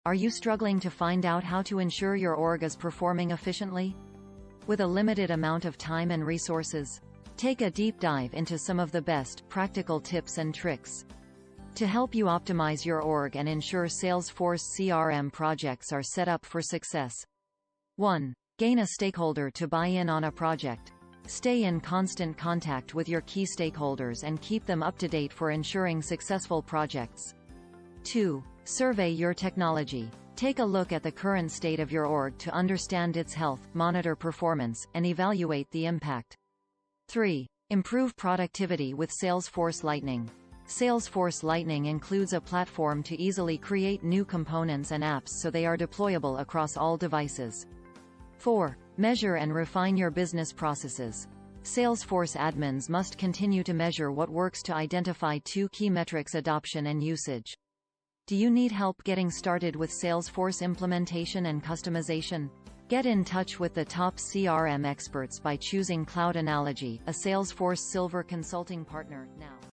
Are you struggling to find out how to ensure your org is performing efficiently? With a limited amount of time and resources, take a deep dive into some of the best, practical tips and tricks to help you optimize your org and ensure Salesforce CRM projects are set up for success. 1. Gain a stakeholder to buy in on a project. Stay in constant contact with your key stakeholders and keep them up to date for ensuring successful projects. 2. Survey your technology. Take a look at the current state of your org to understand its health, monitor performance, and evaluate the impact. 3. Improve productivity with Salesforce Lightning. Salesforce Lightning includes a platform to easily create new components and apps so they are deployable across all devices. 4. Measure and refine your business processes. Salesforce admins must continue to measure what works to identify 2 key metrics: adoption and usage. Do you need help getting started with Salesforce implementation and customization? Get in touch with the top CRM experts by choosing Cloud Analogy, a Salesforce Silver Consulting Partner, now.